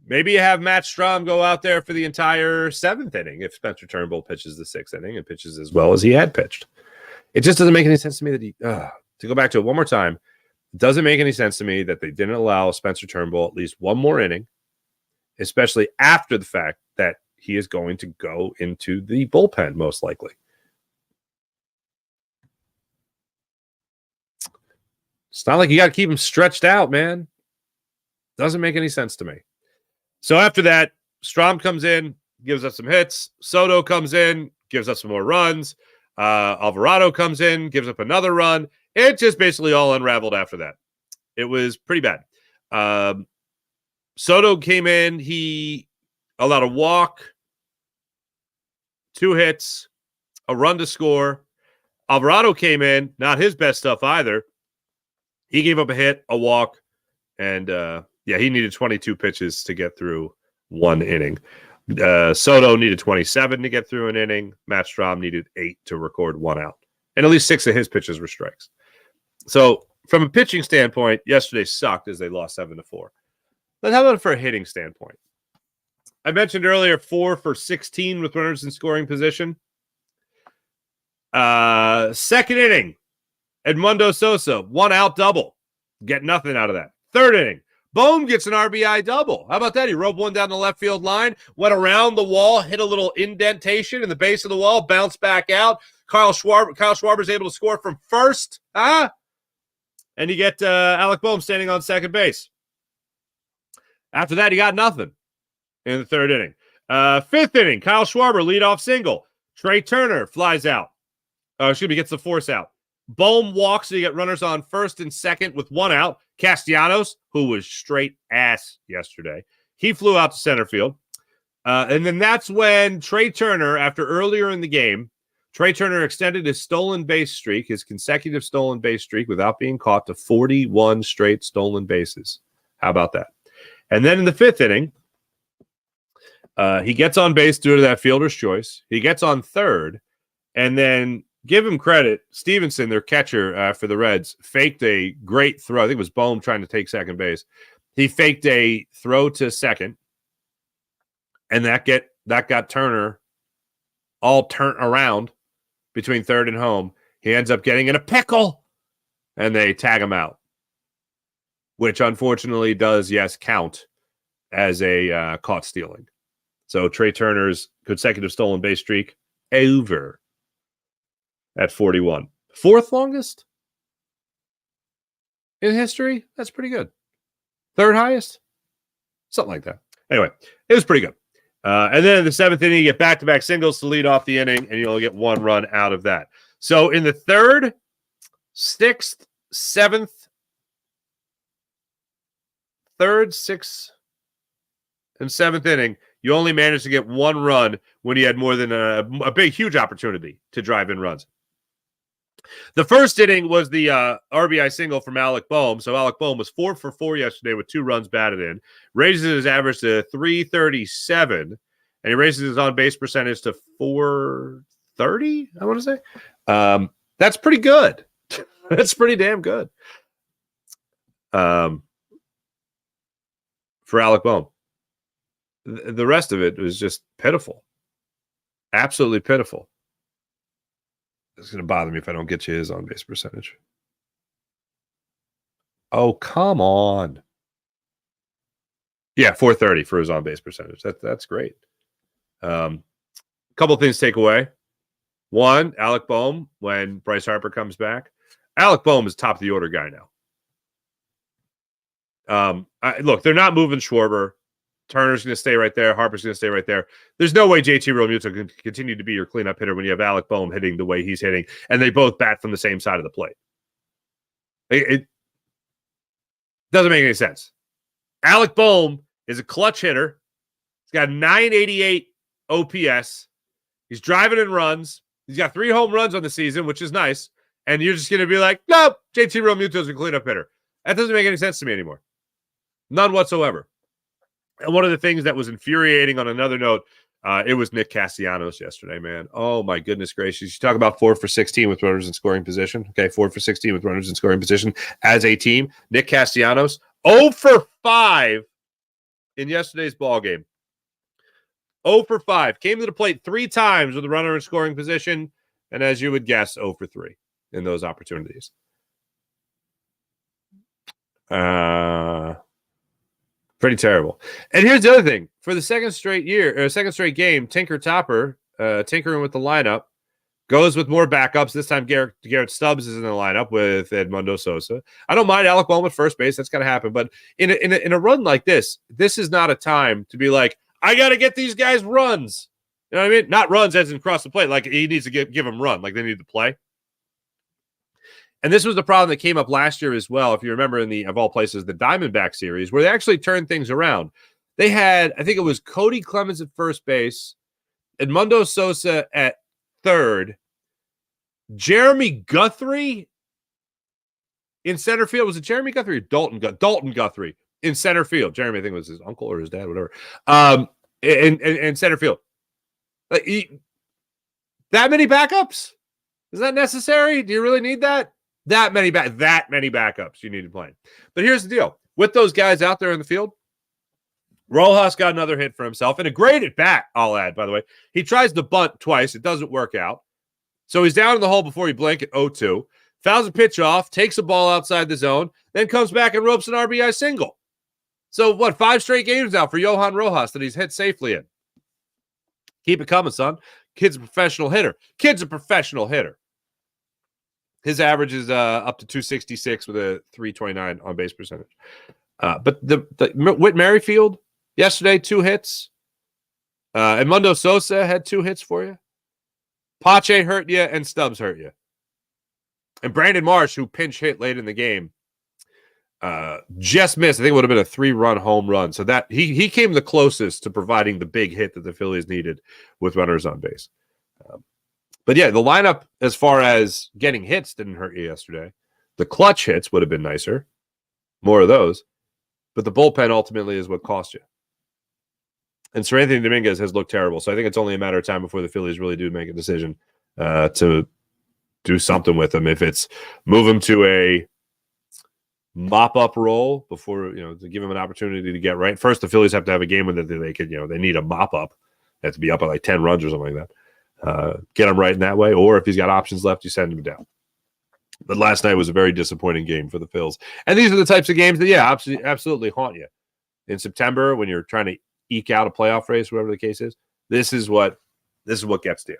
Maybe you have Matt Strahm go out there for the entire 7th inning if Spencer Turnbull pitches the 6th inning and pitches as well as he had pitched. It just doesn't make any sense to me that to go back to it one more time, it doesn't make any sense to me that they didn't allow Spencer Turnbull at least one more inning, especially after the fact that he is going to go into the bullpen most likely. It's not like you got to keep him stretched out, man. Doesn't make any sense to me. So after that, Strahm comes in, gives us some hits. Soto comes in, gives us some more runs. Alvarado comes in, gives up another run. It just basically all unraveled after that. It was pretty bad. Soto came in. He allowed a walk, 2 hits, a run to score. Alvarado came in, not his best stuff either. He gave up a hit, a walk, and he needed 22 pitches to get through 1 inning. Soto needed 27 to get through an inning. Matt Strahm needed 8 to record 1 out. And at least 6 of his pitches were strikes. So from a pitching standpoint, yesterday sucked as they lost 7-4. But how about for a hitting standpoint? I mentioned earlier 4 for 16 with runners in scoring position. 2nd inning, Edmundo Sosa, 1 out double. Get nothing out of that. 3rd inning, Bohm gets an RBI double. How about that? He roped one down the left field line, went around the wall, hit a little indentation in the base of the wall, bounced back out. Kyle Schwarber's able to score from first. And you get Alec Bohm standing on second base. After that, he got nothing in the 3rd inning. 5th inning, Kyle Schwarber, leadoff single. Trey Turner flies out. Gets the force out. Bohm walks, so you get runners on 1st and 2nd with 1 out. Castellanos, who was straight ass yesterday, he flew out to center field. And then that's when Trey Turner, after earlier in the game, Trey Turner extended his stolen base streak, his consecutive stolen base streak without being caught, to 41 straight stolen bases. How about that? And then in the 5th inning, he gets on base due to that fielder's choice. He gets on 3rd, and then give him credit, Stevenson, their catcher for the Reds, faked a great throw. I think it was Bohm trying to take second base. He faked a throw to second, and that got Turner all turned around between 3rd and home. He ends up getting in a pickle, and they tag him out, which unfortunately does, yes, count as a caught stealing. So Trey Turner's consecutive stolen base streak over at 41. 4th longest in history? That's pretty good. 3rd highest? Something like that. Anyway, it was pretty good. And then in the 7th inning, you get back-to-back singles to lead off the inning, and you only get 1 run out of that. So in the 3rd, 6th, 7th, 3rd, 6th, and 7th inning, you only managed to get 1 run when you had more than a big, huge opportunity to drive in runs. The 1st inning was the RBI single from Alec Bohm. So Alec Bohm was 4 for 4 yesterday with 2 runs batted in, raises his average to 337, and he raises his on-base percentage to 430, I want to say. That's pretty good. That's pretty damn good. For Alec Bohm. The rest of it was just pitiful. Absolutely pitiful. It's going to bother me if I don't get you his on-base percentage. Oh, come on. Yeah, 430 for his on-base percentage. That's great. A couple things to take away. One, Alec Bohm, when Bryce Harper comes back. Alec Bohm is top of the order guy now. Look, they're not moving Schwarber. Turner's going to stay right there. Harper's going to stay right there. There's no way JT Realmuto can continue to be your cleanup hitter when you have Alec Bohm hitting the way he's hitting, and they both bat from the same side of the plate. It doesn't make any sense. Alec Bohm is a clutch hitter. He's got 988 OPS. He's driving in runs. He's got 3 home runs on the season, which is nice. And you're just going to be like, nope, JT Realmuto's a cleanup hitter. That doesn't make any sense to me anymore. None whatsoever. And one of the things that was infuriating on another note, it was Nick Castellanos yesterday, man. Oh, my goodness gracious. You talk about 4 for 16 with runners in scoring position. Okay, 4 for 16 with runners in scoring position as a team. Nick Castellanos, 0 for 5 in yesterday's ball game. 0 for 5. Came to the plate 3 times with a runner in scoring position, and as you would guess, 0 for 3 in those opportunities. Pretty terrible. And here's the other thing. For the second straight game, Tinker Topper, tinkering with the lineup, goes with more backups. This time Garrett Stubbs is in the lineup with Edmundo Sosa. I don't mind Alec Bohm at first base. That's got to happen. But in a run like this is not a time to be like, I got to get these guys runs. You know what I mean? Not runs as in cross the plate. Like he needs to give them run. Like they need to play. And this was the problem that came up last year as well. If you remember in the, of all places, the Diamondback series, where they actually turned things around. They had, I think it was Cody Clemens at first base, Edmundo Sosa at third, Jeremy Guthrie in center field. Was it Jeremy Guthrie or Dalton Guthrie in center field? Jeremy, I think it was his uncle or his dad, whatever. In center field. Like, that many backups? Is that necessary? Do you really need that? That many backups you need to play. But here's the deal. With those guys out there in the field, Rojas got another hit for himself and a great at bat, I'll add, by the way. He tries to bunt twice. It doesn't work out. So he's down in the hole before he blink at 0-2. Fouls a pitch off, takes a ball outside the zone, then comes back and ropes an RBI single. So, 5 straight games now for Johan Rojas that he's hit safely in. Keep it coming, son. Kid's a professional hitter. His average is up to 266 with a 329 on base percentage. But the Whit Merrifield yesterday, 2 hits. Edmundo Sosa had 2 hits for you. Pache hurt you and Stubbs hurt you. And Brandon Marsh, who pinch hit late in the game, just missed. I think it would have been a 3-run home run. So that he came the closest to providing the big hit that the Phillies needed with runners on base. But yeah, the lineup as far as getting hits didn't hurt you yesterday. The clutch hits would have been nicer. More of those. But the bullpen ultimately is what cost you. And SerAnthony Dominguez has looked terrible. So I think it's only a matter of time before the Phillies really do make a decision to do something with him. If it's move him to a mop-up role before, to give him an opportunity to get right. First, the Phillies have to have a game with it that they could, they need a mop-up. They have to be up by like 10 runs or something like that. Get him right in that way, or if he's got options left, you send him down. But last night was a very disappointing game for the Phils. And these are the types of games that, absolutely haunt you. In September, when you're trying to eke out a playoff race, whatever the case is, this is what gets to you.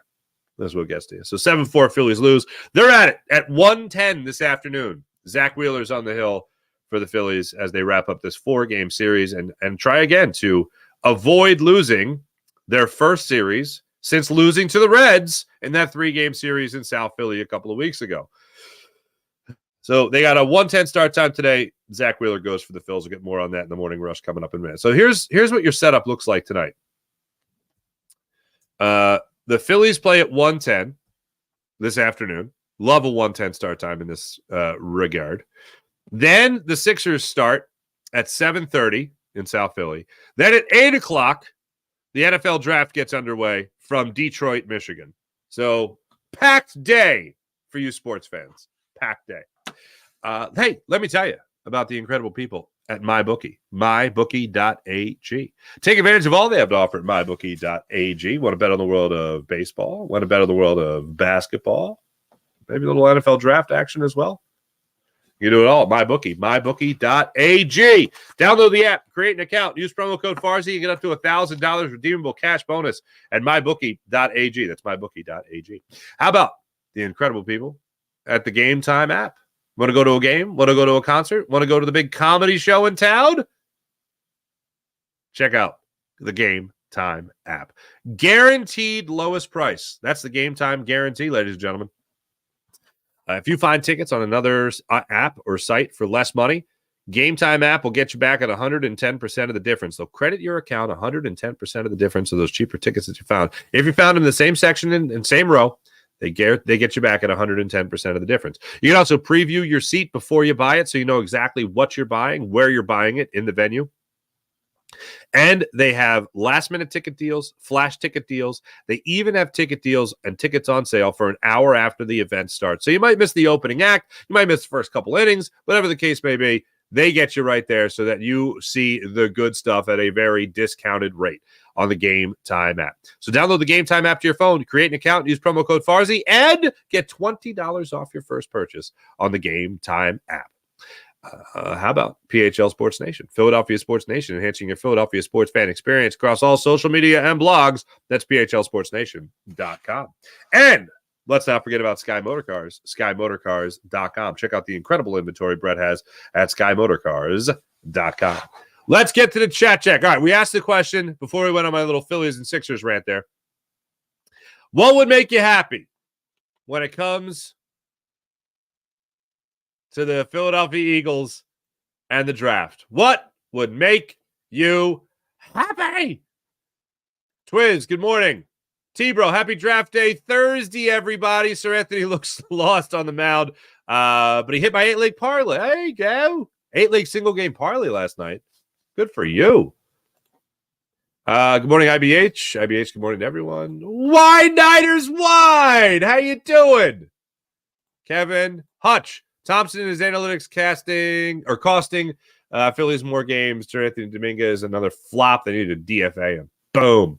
This is what gets to you. So 7-4 Phillies lose. They're at it at 1:10 this afternoon. Zach Wheeler's on the hill for the Phillies as they wrap up this 4-game series and try again to avoid losing their first series since losing to the Reds in that 3-game series in South Philly a couple of weeks ago. So they got a 1:10 start time today. Zach Wheeler goes for the Phils. We'll get more on that in the morning rush coming up in a minute. So here's what your setup looks like tonight. The Phillies play at 1:10 this afternoon. Love a 1:10 start time in this regard. Then the Sixers start at 7:30 in South Philly. Then at 8 o'clock, the NFL draft gets underway from Detroit, Michigan. So packed day for you sports fans. Packed day. Hey, let me tell you about the incredible people at MyBookie, mybookie.ag. Take advantage of all they have to offer at mybookie.ag. Want to bet on the world of baseball? Want to bet on the world of basketball? Maybe a little NFL draft action as well? You do it all at MyBookie, mybookie.ag. Download the app, create an account, use promo code FARZI, you get up to $1,000 redeemable cash bonus at mybookie.ag. That's mybookie.ag. How about the incredible people at the Game Time app? Want to go to a game? Want to go to a concert? Want to go to the big comedy show in town? Check out the Game Time app. Guaranteed lowest price. That's the Game Time guarantee, ladies and gentlemen. If you find tickets on another app or site for less money, Game Time app will get you back at 110% of the difference. They'll credit your account 110% of the difference of those cheaper tickets that you found. If you found in the same section and same row, they get you back at 110% of the difference. You can also preview your seat before you buy it so you know exactly what you're buying, where you're buying it in the venue. And they have last-minute ticket deals, flash ticket deals. They even have ticket deals and tickets on sale for an hour after the event starts. So you might miss the opening act. You might miss the first couple innings. Whatever the case may be, they get you right there so that you see the good stuff at a very discounted rate on the Game Time app. So download the Game Time app to your phone, create an account, use promo code FARZI, and get $20 off your first purchase on the Game Time app. How about PHL Sports Nation? Philadelphia Sports Nation, enhancing your Philadelphia sports fan experience across all social media and blogs. That's phlsportsnation.com. And let's not forget about Sky Motorcars, skymotorcars.com. Check out the incredible inventory Brett has at skymotorcars.com. Let's get to the chat check. All right, we asked the question before we went on my little Phillies and Sixers rant there. What would make you happy when it comes to the Philadelphia Eagles and the draft? What would make you happy? Twiz, good morning. T-Bro, happy draft day Thursday, everybody. SerAnthony looks lost on the mound, but he hit my 8-leg parlay. There you go. 8-leg single game parlay last night. Good for you. Good morning, IBH. IBH, good morning to everyone. Wide Niners wide. How you doing? Kevin Hutch. Thompson is analytics costing Phillies more games. SerAnthony Dominguez, another flop. They need to DFA him. Boom.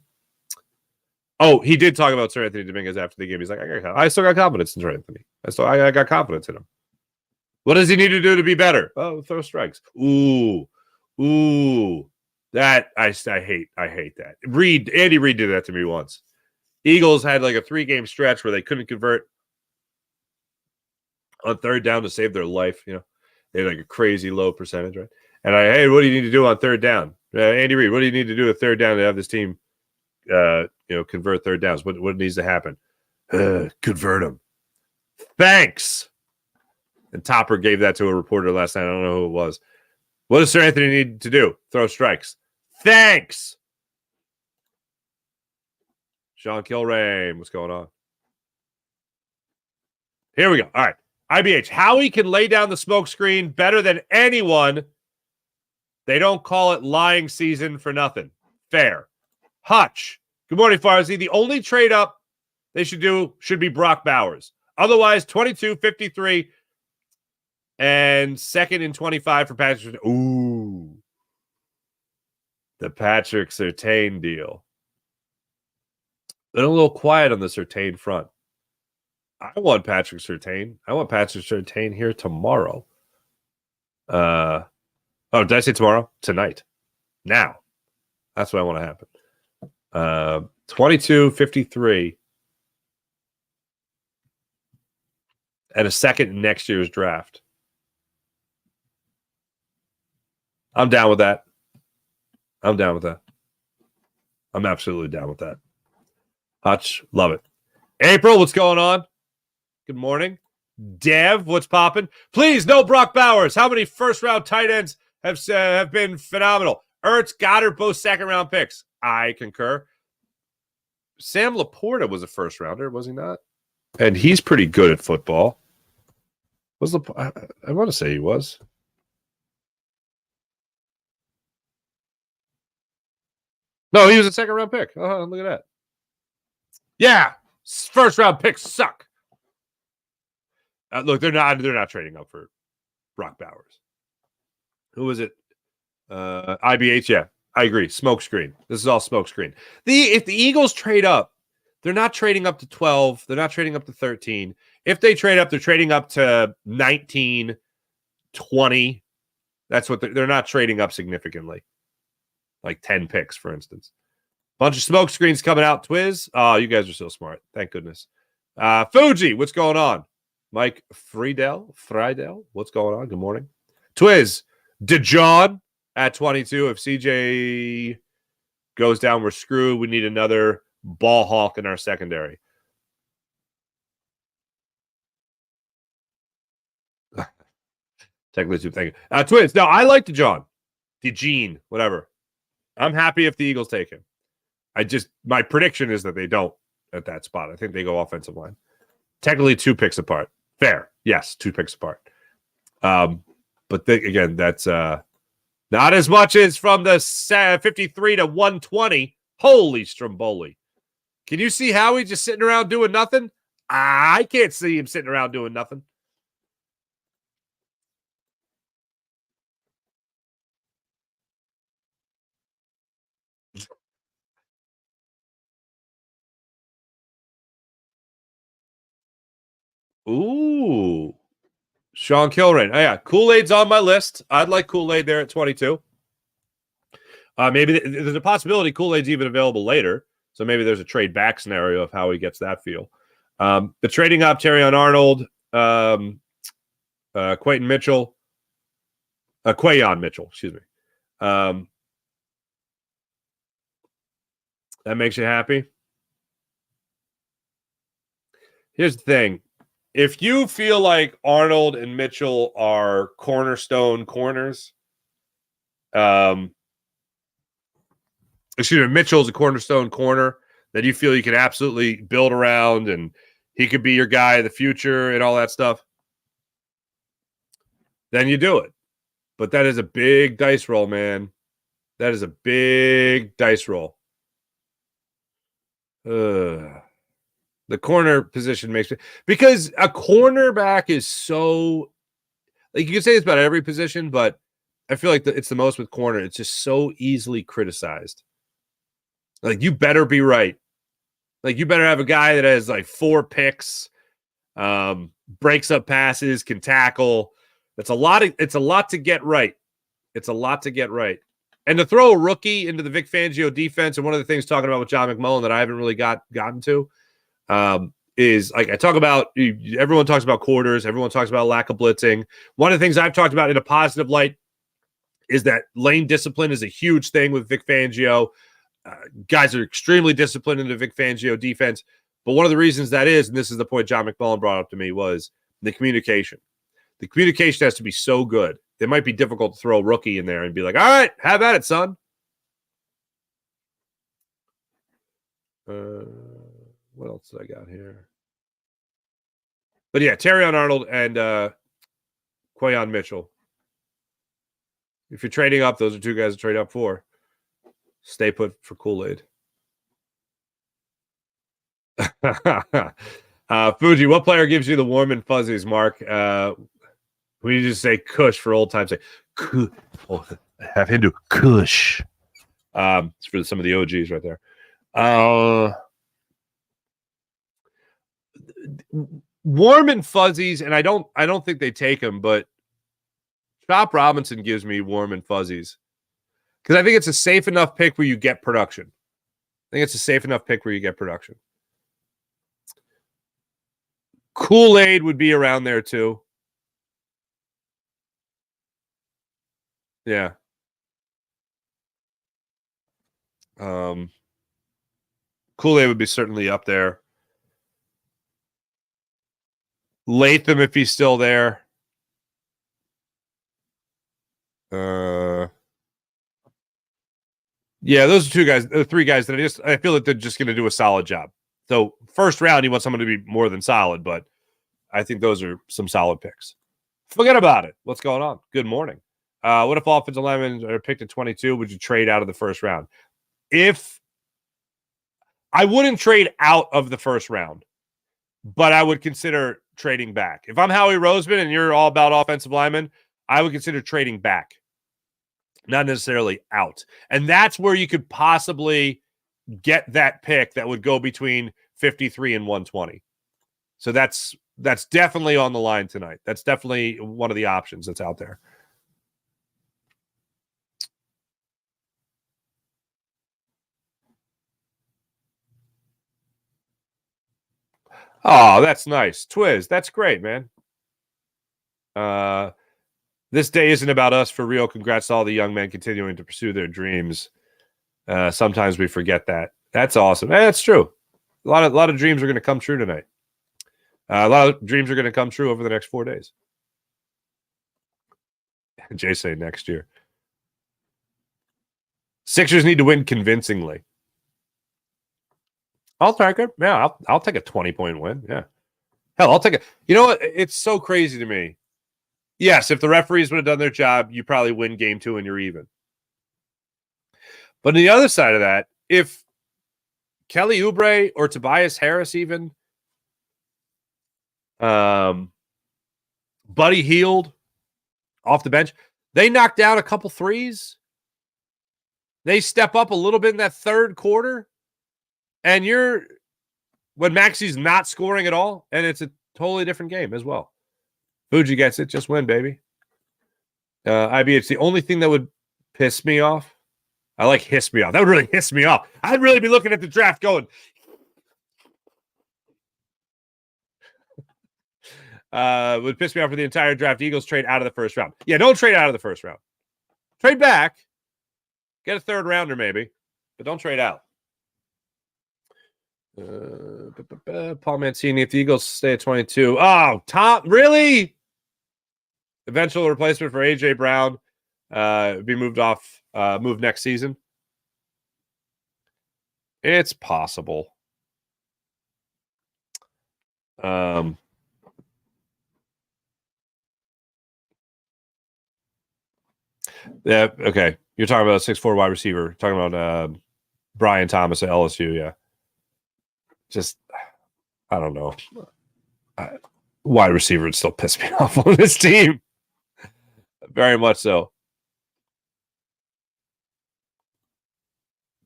Oh, he did talk about SerAnthony Dominguez after the game. He's like, I still got confidence in SerAnthony. I got confidence in him. What does he need to do to be better? Oh, throw strikes. Ooh. That I hate that. Andy Reid did that to me once. Eagles had like a 3-game stretch where they couldn't convert on third down to save their life. You know, they had like a crazy low percentage, right? And hey, what do you need to do on third down? Andy Reid, what do you need to do at third down to have this team, convert third downs? What needs to happen? Convert them. Thanks. And Topper gave that to a reporter last night. I don't know who it was. What does SerAnthony need to do? Throw strikes. Thanks. Sean Kilrain, what's going on? Here we go. All right. IBH, Howie can lay down the smoke screen better than anyone. They don't call it lying season for nothing. Fair. Hutch, good morning, Farzi. The only trade up they should do should be Brock Bowers. Otherwise, 22, 53, and 2nd and 25 for Patrick. Ooh. The Patrick Surtain deal. Been a little quiet on the Surtain front. I want Patrick Surtain. I want Patrick Surtain here tomorrow. Oh, did I say tomorrow? Tonight. Now. That's what I want to happen. 22, 53. And a 2nd in next year's draft. I'm down with that. I'm absolutely down with that. Hutch, love it. April, what's going on? Good morning. Dev, what's popping? Please, no Brock Bowers. How many first-round tight ends have been phenomenal? Ertz, Goddard, both second-round picks. I concur. Sam Laporta was a first-rounder, was he not? And he's pretty good at football. I want to say he was. No, he was a second-round pick. Oh, look at that. Yeah, first-round picks suck. Look, they're not trading up for Brock Bowers. Who was it? IBH, yeah. I agree. Smokescreen. This is all smokescreen. If the Eagles trade up, they're not trading up to 12. They're not trading up to 13. If they trade up, they're trading up to 19, 20. That's what they're not trading up significantly. Like 10 picks, for instance. Bunch of smoke screens coming out. Twiz. Oh, you guys are so smart. Thank goodness. Fuji, what's going on? Mike Friedel. What's going on? Good morning. Twiz. DeJohn at 22. If CJ goes down, we're screwed. We need another ball hawk in our secondary. Technically, thank you. Twiz. No, I like DeJohn. DeGene, whatever. I'm happy if the Eagles take him. My prediction is that they don't at that spot. I think they go offensive line. Technically 2 picks apart. Fair. Yes, 2 picks apart. But again, that's not as much as from the 53 to 120. Holy Stromboli. Can you see Howie just sitting around doing nothing? I can't see him sitting around doing nothing. Ooh. Sean Kilrain. Oh, yeah. Kool-Aid's on my list. I'd like Kool-Aid there at 22. Maybe there's a possibility Kool-Aid's even available later. So maybe there's a trade back scenario of how he gets that feel. The trading up, Terrion Arnold, Quayon Mitchell, excuse me. That makes you happy? Here's the thing. If you feel like Arnold and Mitchell are cornerstone corners, Mitchell's a cornerstone corner that you feel you can absolutely build around and he could be your guy in the future and all that stuff, then you do it. But that is a big dice roll, man. That is a big dice roll. The corner position makes me, because a cornerback is so, like, you can say this about every position, but I feel like it's the most with corner. It's just so easily criticized. Like, you better be right. Like, you better have a guy that has like 4 picks, breaks up passes, can tackle. It's a lot to get right. It's a lot to get right. And to throw a rookie into the Vic Fangio defense, and one of the things talking about with John McMullen that I haven't really gotten to, is like I talk about, everyone talks about quarters, everyone talks about lack of blitzing. One of the things I've talked about in a positive light is that lane discipline is a huge thing with Vic Fangio. Guys are extremely disciplined in the Vic Fangio defense. But one of the reasons that is, and this is the point John McMullen brought up to me, was the communication. The communication has to be so good. It might be difficult to throw a rookie in there and be like, all right, have at it, son. What else did I got here? But yeah, Terrion Arnold and Quayon Mitchell. If you're trading up, those are 2 guys to trade up for. Stay put for Kool-Aid. Fuji, what player gives you the warm and fuzzies, Mark? We just say Kush for old time's sake. Have him do Kush. It's for some of the OGs right there. Warm and fuzzies, and I don't think they take them, but Chop Robinson gives me warm and fuzzies because I think it's a safe enough pick where you get production. Kool-Aid would be around there too. Yeah. Kool-Aid would be certainly up there. Latham, if he's still there. Yeah, those are 2 guys, 3 guys that I feel like they're just going to do a solid job. So first round, you want someone to be more than solid, but I think those are some solid picks. Forget about it. What's going on? Good morning. What if offensive linemen are picked at 22? Would you trade out of the first round? If I wouldn't trade out of the first round, but I would consider trading back. If I'm Howie Roseman and you're all about offensive linemen, I would consider trading back, not necessarily out. And that's where you could possibly get that pick that would go between 53 and 120. So that's definitely on the line tonight. That's definitely one of the options that's out there. Oh, that's nice. Twiz, that's great, man. This day isn't about us for real. Congrats to all the young men continuing to pursue their dreams. Sometimes we forget that. That's awesome. That's true. A lot of dreams are going to come true tonight. A lot of dreams are going to come true over the next 4 days. Jay say next year. Sixers need to win convincingly. I'll take it. Yeah, I'll take a 20-point win. Yeah. Hell, I'll take it. You know what? It's so crazy to me. Yes, if the referees would have done their job, you probably win game 2 and you're even. But on the other side of that, if Kelly Oubre or Tobias Harris even, Buddy Hield off the bench, they knock down a couple threes. They step up a little bit in that third quarter. And when Maxi's not scoring at all, and it's a totally different game as well. Fuji gets it. Just win, baby. IB, it's the only thing that would piss me off. I like hiss me off. That would really hiss me off. I'd really be looking at the draft going. Would piss me off for the entire draft. Eagles trade out of the first round. Yeah, don't trade out of the first round. Trade back. Get a third rounder maybe, but don't trade out. Paul Mancini, if the Eagles stay at 22. Oh, Tom, really? Eventual replacement for A.J. Brown be moved next season. It's possible. Yeah, okay. You're talking about a 6'4" wide receiver. Talking about Brian Thomas at LSU, yeah. Just, I don't know. Wide receiver would still piss me off on this team. Very much so.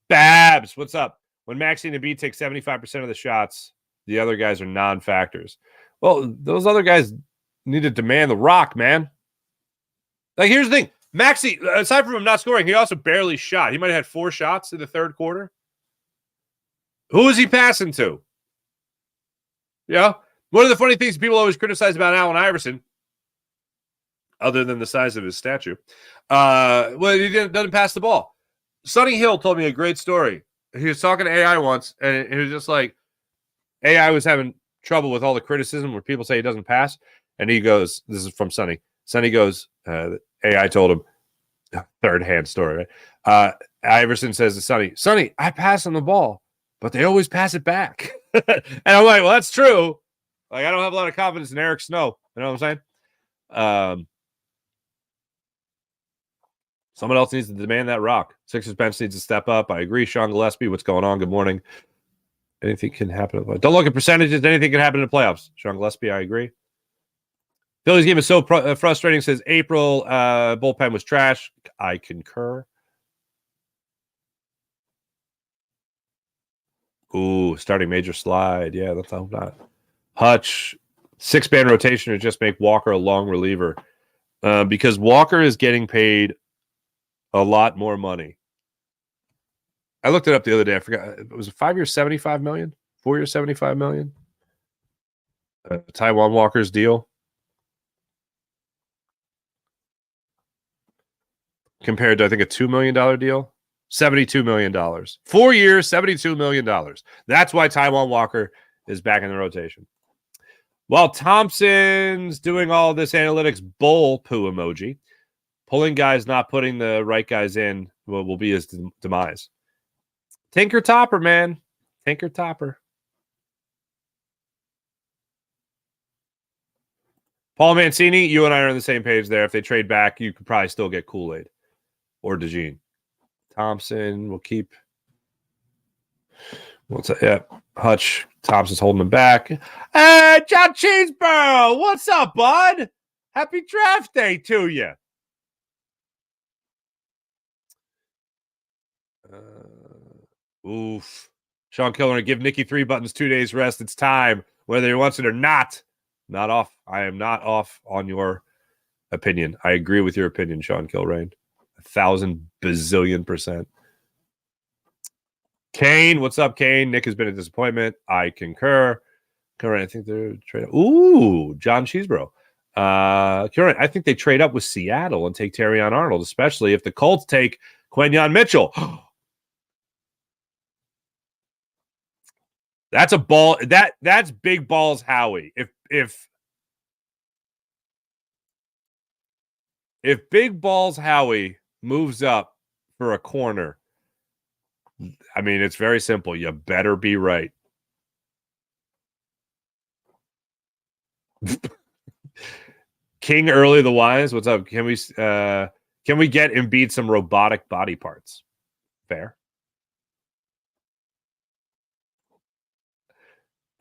Babs, what's up? When Maxey and Embiid take 75% of the shots, the other guys are non-factors. Well, those other guys need to demand the rock, man. Like, here's the thing. Maxey, aside from him not scoring, he also barely shot. He might have had 4 shots in the third quarter. Who is he passing to? Yeah. One of the funny things people always criticize about Allen Iverson, other than the size of his statue, he doesn't pass the ball. Sonny Hill told me a great story. He was talking to AI once, and he was just like, AI was having trouble with all the criticism where people say he doesn't pass. And he goes, this is from Sonny. Sonny goes, AI told him, third-hand story, right? Iverson says to Sonny, I pass on the ball, but they always pass it back. And I'm like, well, that's true. Like, I don't have a lot of confidence in Eric Snow. You know what I'm saying? Someone else needs to demand that rock. Sixers bench needs to step up. I agree. Sean Gillespie, what's going on? Good morning. Anything can happen. Don't look at percentages. Anything can happen in the playoffs. Sean Gillespie, I agree. Phillies game is so frustrating. Says April bullpen was trash. I concur. Ooh, starting major slide. Yeah, let's hope not. Hutch, 6-man rotation to just make Walker a long reliever. Because Walker is getting paid a lot more money. I looked it up the other day. I forgot. It was a 5 year, $75 million, 4 year, $75 million. Taiwan Walker's deal. Compared to, I think, a $2 million deal. $72 million. 4 years, $72 million. That's why Taiwan Walker is back in the rotation. While Thompson's doing all this analytics bull poo emoji, pulling guys, not putting the right guys in will be his demise. Tinker Topper, man. Tinker Topper. Paul Mancini, you and I are on the same page there. If they trade back, you could probably still get Kool-Aid or DeJean. Thompson will keep. What's that? Yeah, Hutch. Thompson's holding him back. Hey, John Cheeseborough, what's up, bud? Happy draft day to you. Oof. Sean Killer, give Nikki 3 buttons 2 days rest. It's time, whether he wants it or not. Not off. I am not off on your opinion. I agree with your opinion, Sean Kilrain. 1,000 bazillion %. Kane, what's up, Kane? Nick has been a disappointment. I concur. Current, I think they're trade up. Ooh, John Cheesebro. Current, I think they trade up with Seattle and take Terrion Arnold, especially if the Colts take Quenyon Mitchell. That's a ball. That's big balls, Howie. If big balls Howie moves up for a corner, I mean, it's very simple. You better be right. King Early the Wise, what's up? Can we get Embiid some robotic body parts? Fair.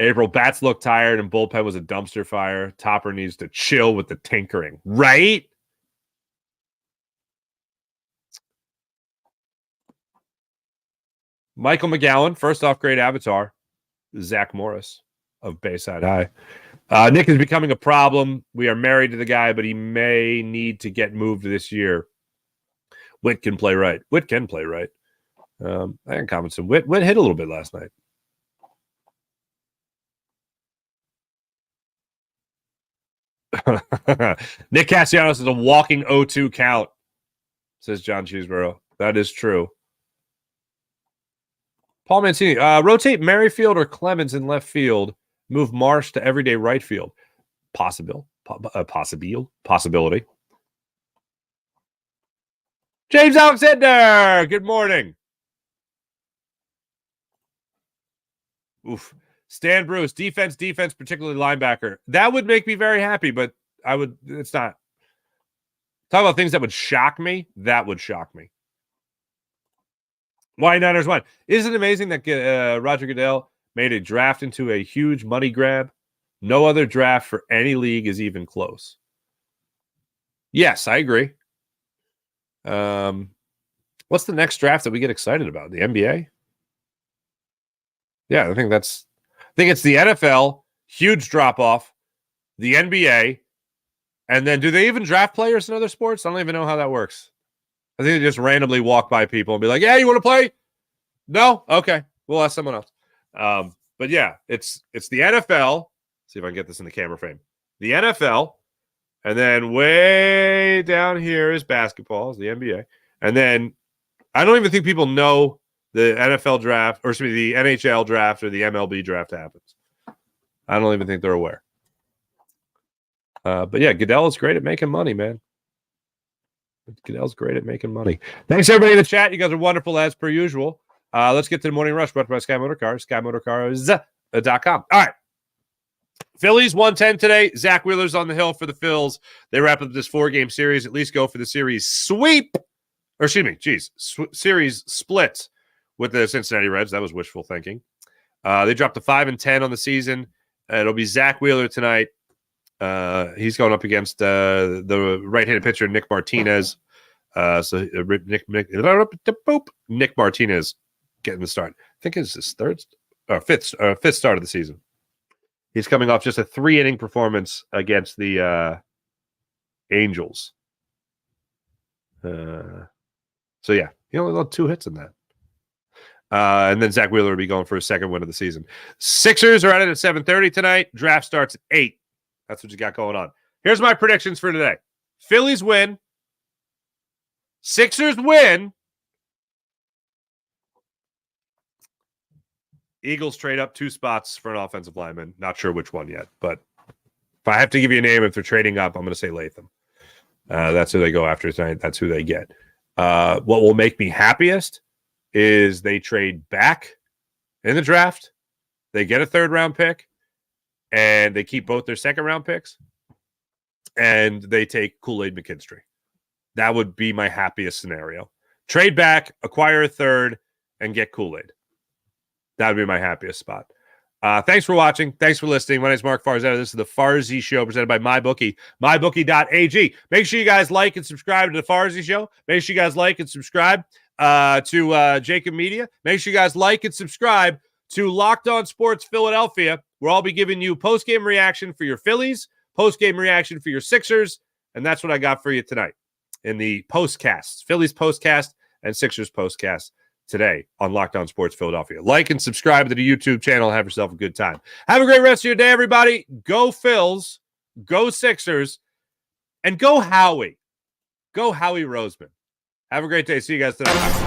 April, bats look tired and bullpen was a dumpster fire. Topper needs to chill with the tinkering, right? Michael McGowan, first off, great avatar. Zach Morris of Bayside High. Nick is becoming a problem. We are married to the guy, but he may need to get moved this year. Witt can play right. Witt can play right. I can comment some. Witt hit a little bit last night. Nick Castellanos is a walking 0-2 count, says John Cheeseborough. That is true. Paul Mancini, rotate Merrifield or Clemens in left field. Move Marsh to everyday right field. Possibility. James Alexander, good morning. Oof. Stan Bruce, defense, particularly linebacker. That would make me very happy, but it's not. Talk about things that would shock me. That would shock me. Why Niners won? Isn't it amazing that Roger Goodell made a draft into a huge money grab? No other draft for any league is even close. Yes, I agree. What's the next draft that we get excited about? The NBA? Yeah, I think it's the NFL, huge drop off, the NBA, and then do they even draft players in other sports? I don't even know how that works. I think they just randomly walk by people and be like, "Yeah, you want to play?" No? Okay. We'll ask someone else. But yeah, it's the NFL. See if I can get this in the camera frame. The NFL, and then way down here is basketball, is the NBA. And then I don't even think people know the NFL draft, or excuse me, the NHL draft or the MLB draft happens. I don't even think they're aware. But yeah, Goodell is great at making money, man. Goodell's great at making money. Thanks, everybody in the chat. You guys are wonderful as per usual. Let's get to the morning rush brought by Sky Motor Cars, SkyMotorCars.com. All right. Phillies 110 today. Zach Wheeler's on the hill for the Phils. They wrap up this 4-game series. At least go for the series sweep. Or excuse me, series split with the Cincinnati Reds. That was wishful thinking. They dropped to 5-10 on the season. It'll be Zach Wheeler tonight. He's going up against the right-handed pitcher Nick Martinez. Nick Martinez getting the start. I think it's his fifth start of the season. He's coming off just a 3-inning performance against the Angels. So yeah, he only got 2 hits in that. And then Zach Wheeler will be going for his second win of the season. Sixers are at it at 7:30 tonight. Draft starts at 8. That's what you got going on. Here's my predictions for today. Phillies win. Sixers win. Eagles trade up 2 spots for an offensive lineman. Not sure which one yet, but if I have to give you a name, if they're trading up, I'm going to say Latham. That's who they go after tonight. That's who they get. What will make me happiest is they trade back in the draft. They get a 3rd-round pick, and they keep both their 2nd-round picks, and they take Kool-Aid McKinstry. That would be my happiest scenario. Trade back, acquire a 3rd, and get Kool-Aid. That would be my happiest spot. Thanks for watching. Thanks for listening. My name is Mark Farzetta. This is the Farzy Show presented by MyBookie, mybookie.ag. Make sure you guys like and subscribe to the Farzy Show. Make sure you guys like and subscribe to Jacob Media. Make sure you guys like and subscribe to Locked On Sports Philadelphia, where I'll be giving you post-game reaction for your Phillies, post-game reaction for your Sixers, and that's what I got for you tonight in the postcasts, Phillies postcast and Sixers postcast today on Locked On Sports Philadelphia. Like and subscribe to the YouTube channel. Have yourself a good time. Have a great rest of your day, everybody. Go Phils, go Sixers, and go Howie. Go Howie Roseman. Have a great day. See you guys tonight.